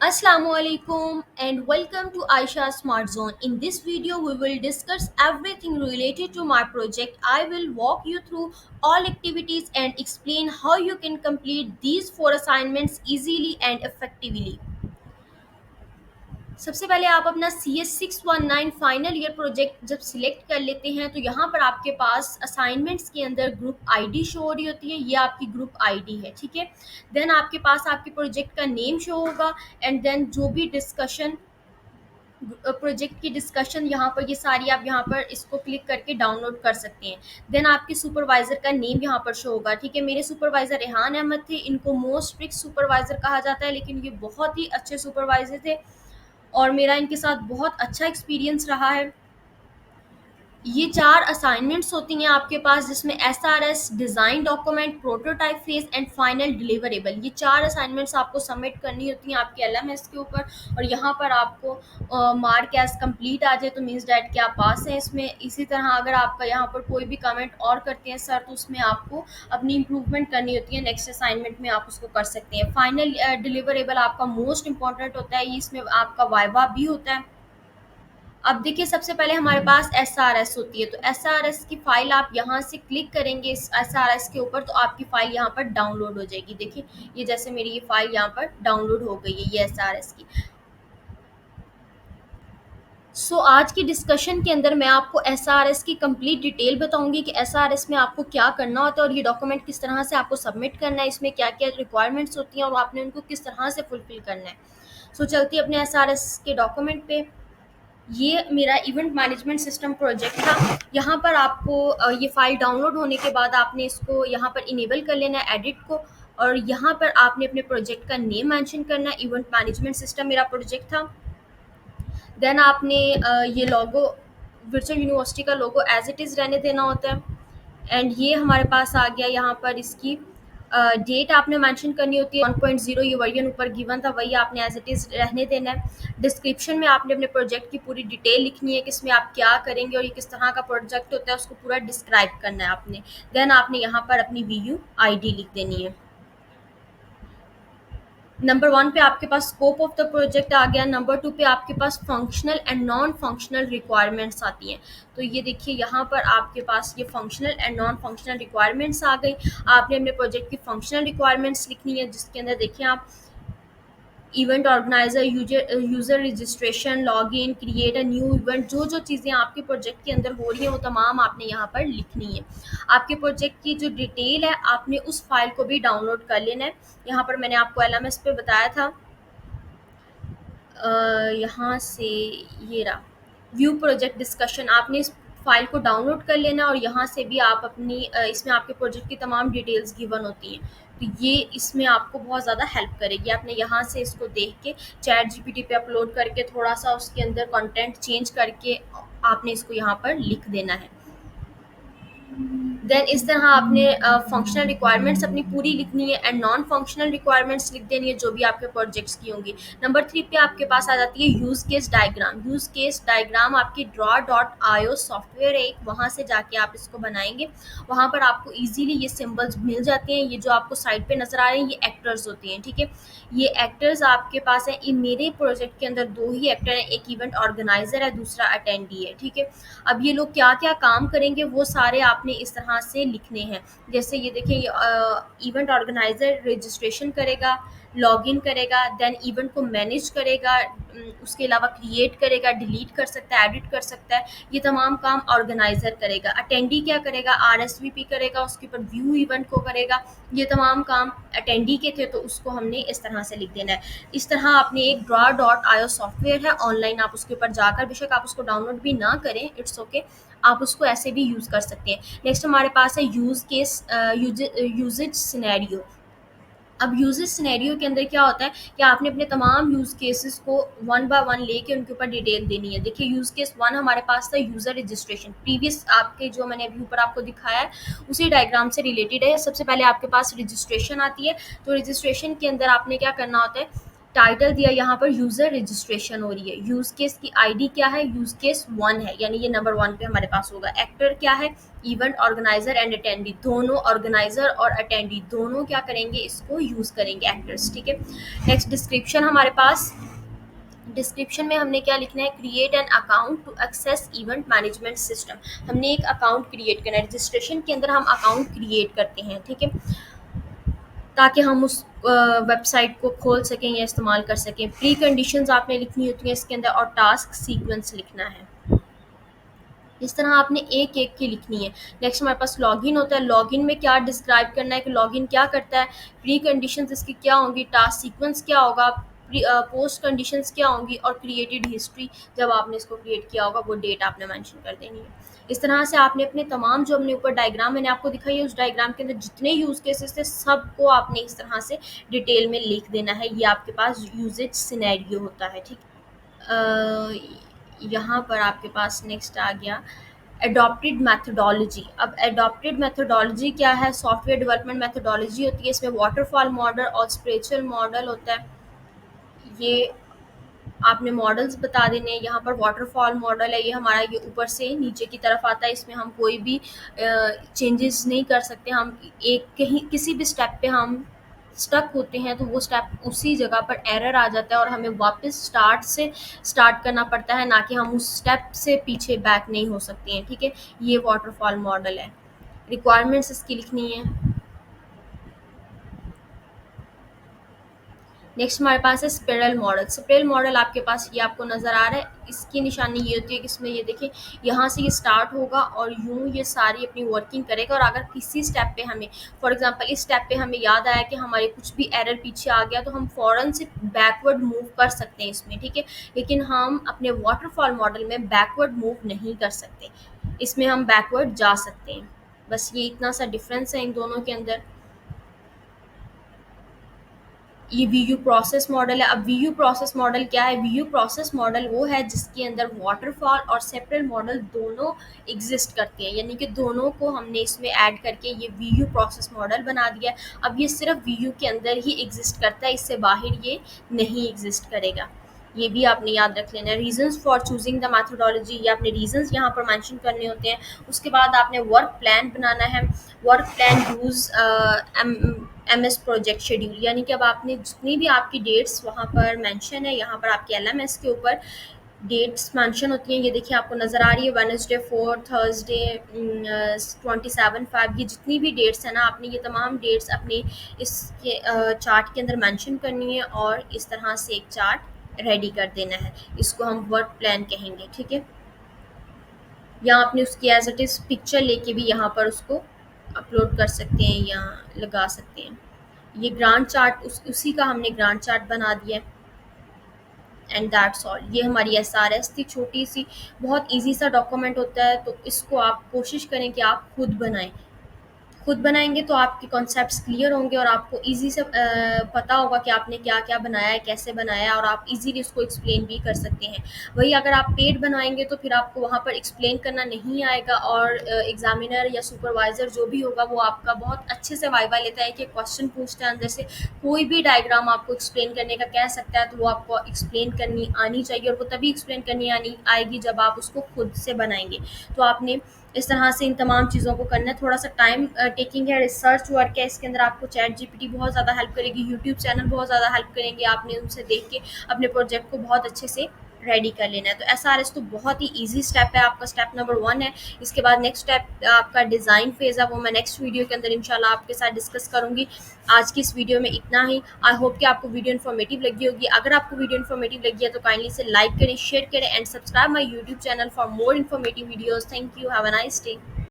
Assalamualaikum and welcome to Aisha Smart Zone. In this video, we will discuss everything related to my project. I will walk you through all activities and explain how you can complete these four assignments easily and effectively. सबसे पहले आप अपना CS619 final year project जब select कर लेते हैं तो यहाँ पर आपके पास असाइनमेंट्स के अंदर ग्रुप आईडी शो हो रही होती है। ये आपकी ग्रुप आईडी है, ठीक है। देन आपके पास आपके प्रोजेक्ट का नेम शो होगा एंड देन जो भी डिस्कशन प्रोजेक्ट की डिस्कशन यहाँ पर ये सारी आप यहाँ पर इसको क्लिक करके डाउनलोड कर सकते हैं। देन आपके सुपरवाइजर का नेम यहाँ पर शो होगा, ठीक है। मेरे सुपरवाइजर रेहान अहमद थे, इनको मोस्ट स्ट्रिक्ट सुपरवाइजर कहा जाता है, लेकिन ये बहुत ही अच्छे सुपरवाइजर थे और मेरा इनके साथ बहुत अच्छा एक्सपीरियंस रहा है। ये 4 असाइनमेंट्स होती हैं आपके पास, जिसमें SRS, design document, prototype phase and final deliverable, ये 4 असाइनमेंट्स आपको सबमिट करनी होती हैं आपके एलएमएस के ऊपर। और यहाँ पर आपको मार्क एज कंप्लीट आ जाए तो मीन्स डैट कि आप पास हैं इसमें। इसी तरह अगर आपका यहाँ पर कोई भी कमेंट और करते हैं सर, तो उसमें आपको अपनी इम्प्रूवमेंट करनी होती है, नेक्स्ट असाइनमेंट में आप उसको कर सकते हैं। फाइनल डिलीवरेबल आपका मोस्ट इंपॉर्टेंट होता है, इसमें आपका वाइवा भी होता है। अब देखिए, सबसे पहले हमारे पास एसआरएस होती है, तो एसआरएस की फाइल आप यहाँ से क्लिक करेंगे इस एसआरएस के ऊपर तो आपकी फाइल यहाँ पर डाउनलोड हो जाएगी। देखिए, ये जैसे मेरी ये फाइल यहाँ पर डाउनलोड हो गई है, ये एसआरएस की। आज की डिस्कशन के अंदर मैं आपको एसआरएस की कंप्लीट डिटेल बताऊंगी कि एसआरएस में आपको क्या करना होता है और ये डॉक्यूमेंट किस तरह से आपको सबमिट करना है, इसमें क्या क्या रिक्वायरमेंट्स होती हैं और आपने उनको किस तरह से फुलफिल करना है। चलती है अपने एसआरएस के डॉक्यूमेंट पे। ये मेरा इवेंट मैनेजमेंट सिस्टम प्रोजेक्ट था। यहाँ पर आपको ये फाइल डाउनलोड होने के बाद आपने इसको यहाँ पर इनेबल कर लेना है एडिट को, और यहाँ पर आपने अपने प्रोजेक्ट का नेम मेंशन करना है। इवेंट मैनेजमेंट सिस्टम मेरा प्रोजेक्ट था। देन आपने ये लोगो, वर्चुअल यूनिवर्सिटी का लोगो एज इट इज़ रहने देना होता है। एंड ये हमारे पास आ गया, यहाँ पर इसकी डेट आपने मेंशन करनी होती है। 1.0 ये वर्जन ऊपर गिवन था, वही आपने एज इट इज़ रहने देना है। डिस्क्रिप्शन में आपने अपने प्रोजेक्ट की पूरी डिटेल लिखनी है, किसमें आप क्या करेंगे और ये किस तरह का प्रोजेक्ट होता है, उसको पूरा डिस्क्राइब करना है आपने। देन आपने यहाँ पर अपनी वीयू आईडी लिख देनी है। नंबर 1 पे आपके पास स्कोप ऑफ द प्रोजेक्ट आ गया। नंबर 2 पे आपके पास functional and non functional requirements आती हैं। तो ये देखिए, यहाँ पर आपके पास ये functional and non functional requirements आ गई। आपने अपने प्रोजेक्ट की फंक्शनल रिक्वायरमेंट्स लिखनी है, जिसके अंदर देखिए आप event organiser, user registration, log in, create a new event, जो जो चीज़ें आपके प्रोजेक्ट के अंदर हो रही हैं वो तमाम आपने यहाँ पर लिखनी है। आपके प्रोजेक्ट की जो डिटेल है आपने उस फाइल को भी डाउनलोड कर लेना है। यहाँ पर मैंने आपको एलएमएस पे बताया था, यहाँ से ये रहा व्यू प्रोजेक्ट डिस्कशन, आपने इस फाइल को डाउनलोड कर लेना और यहाँ से भी आप अपनी इसमें आपके प्रोजेक्ट की तमाम डिटेल्स गिवन होती हैं। तो ये इसमें आपको बहुत ज़्यादा हेल्प करेगी। आपने यहाँ से इसको देख के चैट जीपीटी पे अपलोड करके थोड़ा सा उसके अंदर कंटेंट चेंज करके आपने इसको यहाँ पर लिख देना है। देन इस तरह आपने फंक्शनल रिक्वायरमेंट्स अपनी पूरी लिखनी है एंड नॉन फंक्शनल रिक्वायरमेंट्स लिख देनी है, जो भी आपके प्रोजेक्ट्स की होंगी। नंबर 3 पे आपके पास आ जाती है use case diagram. Use case diagram आपकी draw.io सॉफ्टवेयर है एक, वहाँ से जाके आप इसको बनाएंगे। वहाँ पर आपको ईजिली ये सिम्बल्स मिल जाते हैं। ये जो आपको साइड पे नज़र आ रहे हैं ये एक्टर्स होते हैं, ठीक है। ये एक्टर्स आपके पास हैं। ये मेरे प्रोजेक्ट के अंदर 2 ही एक्टर हैं, एक इवेंट ऑर्गेनाइजर है, दूसरा अटेंडी है, ठीक है। अब ये लोग क्या क्या काम करेंगे वो सारे आपने इस तरह से लिखने हैं। जैसे ये देखिए, इवेंट ऑर्गेनाइजर रजिस्ट्रेशन करेगा, लॉगिन करेगा, देन इवेंट को मैनेज करेगा, उसके अलावा क्रिएट करेगा, डिलीट कर सकता है, एडिट कर सकता है। ये तमाम काम ऑर्गेनाइजर करेगा। अटेंडी क्या करेगा, आरएसवीपी करेगा, उसके ऊपर व्यू इवेंट को करेगा। ये तमाम काम अटेंडी के थे, तो उसको हमने इस तरह से लिख देना है। इस तरह आपने एक draw.io सॉफ्टवेयर है ऑनलाइन, आप उसके ऊपर जाकर, बेशक आप उसको डाउनलोड भी ना करें, इट्स ओके, आप उसको ऐसे भी यूज़ कर सकते हैं। नेक्स्ट हमारे पास है यूज़ केस यूजेज सिनेरियो। अब यूजेज सिनेरियो के अंदर क्या होता है कि आपने अपने तमाम यूज़ केसेस को 1 बाय 1 लेके उनके ऊपर डिटेल देनी है। देखिए, यूज़ केस 1 हमारे पास था यूज़र रजिस्ट्रेशन। प्रीवियस आपके जो मैंने अभी ऊपर आपको दिखाया है उसी डायग्राम से रिलेटेड है। सबसे पहले आपके पास रजिस्ट्रेशन आती है। तो रजिस्ट्रेशन के अंदर आपने क्या करना होता है, टाइटल दिया यहाँ पर यूज़र रजिस्ट्रेशन हो रही है। यूज़ केस की आईडी क्या है, यूज़ केस 1 है, यानी ये नंबर 1 पे हमारे पास होगा। एक्टर क्या है, इवेंट ऑर्गेनाइजर एंड अटेंडी, दोनों ऑर्गेनाइजर और अटेंडी दोनों क्या करेंगे, इसको यूज़ करेंगे, एक्टर्स, ठीक है। नेक्स्ट डिस्क्रिप्शन हमारे पास, डिस्क्रिप्शन में हमने क्या लिखना है, create an account to access event management system. हमने एक अकाउंट क्रिएट करना है, रजिस्ट्रेशन के अंदर हम अकाउंट क्रिएट करते हैं, ठीक है, ताकि हम उस वेबसाइट को खोल सकें या इस्तेमाल कर सकें। प्री कंडीशंस आपने लिखनी होती हैं इसके अंदर, और टास्क सीक्वेंस लिखना है। इस तरह आपने एक एक की लिखनी है। नेक्स्ट हमारे पास लॉगिन होता है। लॉगिन में क्या डिस्क्राइब करना है कि लॉगिन क्या करता है, प्री कंडीशंस इसकी क्या होंगी, टास्क सीक्वेंस क्या होगा, पोस्ट कंडीशंस क्या होंगी, और क्रिएटेड हिस्ट्री, जब आपने इसको क्रिएट किया होगा वो डेट आपने मेंशन कर देनी है। इस तरह से आपने अपने तमाम, जो हमने ऊपर डायग्राम मैंने आपको दिखाई है, उस डायग्राम के अंदर जितने यूज़ केसेस थे सबको आपने इस तरह से डिटेल में लिख देना है। ये आपके पास यूजेज सिनेरियो होता है, ठीक। यहाँ पर आपके पास नेक्स्ट आ गया एडॉप्टेड मैथडोलॉजी। अब एडॉप्टेड मैथडोलॉजी क्या है, सॉफ्टवेयर डेवलपमेंट मैथडोलॉजी होती है। इसमें वाटरफॉल मॉडल और स्पिरिचुअल मॉडल होता है। ये आपने मॉडल्स बता देने हैं। यहाँ पर वाटरफॉल मॉडल है, ये हमारा ये ऊपर से नीचे की तरफ आता है। इसमें हम कोई भी चेंजेस नहीं कर सकते। हम एक कहीं किसी भी स्टेप पे हम स्टक होते हैं तो वो स्टेप उसी जगह पर एरर आ जाता है और हमें वापस स्टार्ट से स्टार्ट करना पड़ता है, ना कि हम उस स्टेप से पीछे बैक नहीं हो सकते हैं, ठीक है। ये वाटरफॉल मॉडल है। रिक्वायरमेंट्स इसकी लिखनी है। नेक्स्ट हमारे पास है स्पिरल मॉडल। स्पिरल मॉडल आपके पास ये आपको नज़र आ रहा है। इसकी निशानी ये होती है कि इसमें ये देखिए, यहाँ से ये स्टार्ट होगा और यूँ ये सारी अपनी वर्किंग करेगा। और अगर किसी स्टेप पे हमें, फॉर एग्जांपल इस स्टेप पे हमें याद आया कि हमारे कुछ भी एरर पीछे आ गया, तो हम फ़ौरन से बैकवर्ड मूव कर सकते हैं इसमें, ठीक है। लेकिन हम अपने वाटरफॉल मॉडल में बैकवर्ड मूव नहीं कर सकते। इसमें हम बैकवर्ड जा सकते हैं। बस ये इतना सा डिफरेंस है इन दोनों के अंदर। ये वीयू प्रोसेस मॉडल है। अब वीयू प्रोसेस मॉडल क्या है, वीयू प्रोसेस मॉडल वो है जिसके अंदर वाटरफॉल और सेपरेट मॉडल दोनों एग्जिस्ट करते हैं, यानी कि दोनों को हमने इसमें ऐड करके ये वीयू प्रोसेस मॉडल बना दिया है। अब ये सिर्फ वीयू के अंदर ही एग्जिस्ट करता है, इससे बाहर ये नहीं एग्जिस्ट करेगा। ये भी आपने याद रख लेना है। Reasons for choosing the methodology, ये आपने रीजंस यहाँ पर मेंशन करने होते हैं। उसके बाद आपने वर्क प्लान बनाना है। Work plan use MS project schedule, यानी कि अब आपने जितनी भी आपकी डेट्स वहाँ पर मेंशन है, यहाँ पर आपके LMS के ऊपर डेट्स मेंशन होती हैं। ये देखिए आपको नज़र आ रही है, वेडनेसडे 4, थर्सडे 27/5, ये जितनी भी डेट्स हैं ना, आपने ये तमाम डेट्स अपनी इसके चार्ट के अंदर मेंशन करनी है और इस तरह से एक चार्ट रेडी कर देना है। इसको हम वर्क प्लान कहेंगे, ठीक है। या आपने उसकी एज इट इज़ पिक्चर लेके भी यहाँ पर उसको अपलोड कर सकते हैं या लगा सकते हैं। ये ग्रांट चार्ट उसी का हमने ग्रांट चार्ट बना दिया है। And that's all. ये हमारी SRS थी, छोटी सी, बहुत इजी सा डॉक्यूमेंट होता है। तो इसको आप कोशिश करें कि आप खुद बनाएं। खुद बनाएंगे तो आपके कॉन्सेप्ट्स क्लियर होंगे और आपको इजी से पता होगा कि आपने क्या क्या बनाया है, कैसे बनाया है, और आप इजीली उसको एक्सप्लेन भी कर सकते हैं। वही अगर आप पेड बनाएंगे तो फिर आपको वहाँ पर एक्सप्लेन करना नहीं आएगा और एग्जामिनर या सुपरवाइज़र जो भी होगा वो आपका बहुत अच्छे से वाइवा लेता है कि क्वेश्चन पूछता है अंदर से, कोई भी डायग्राम आपको एक्सप्लेन करने का कह सकता है, तो वो आपको एक्सप्लेन करनी आनी चाहिए। और वो तभी एक्सप्लेन करनी आनी आएगी जब आप उसको खुद से बनाएंगे। तो आपने इस तरह से इन तमाम चीज़ों को करना है। थोड़ा सा टाइम टेकिंग है, रिसर्च वर्क है। इसके अंदर आपको ChatGPT बहुत ज़्यादा हेल्प करेगी, यूट्यूब चैनल बहुत ज़्यादा हेल्प करेंगे। आपने उनसे देख के अपने प्रोजेक्ट को बहुत अच्छे से रेडी कर लेना है। तो SRS तो बहुत ही ईजी स्टेप है, आपका स्टेप नंबर 1 है। इसके बाद नेक्स्ट स्टेप आपका डिज़ाइन फेज़ है, वो मैं नेक्स्ट वीडियो के अंदर इंशाल्लाह आपके साथ डिस्कस करूँगी। आज की इस वीडियो में इतना ही। आई होप कि आपको वीडियो इन्फॉर्मेटिव लगी होगी। अगर आपको वीडियो इन्फॉर्मेटिव लगी है तो काइंडली से लाइक करें, शेयर करें and subscribe my YouTube channel for more informative videos. Thank you, have a nice day.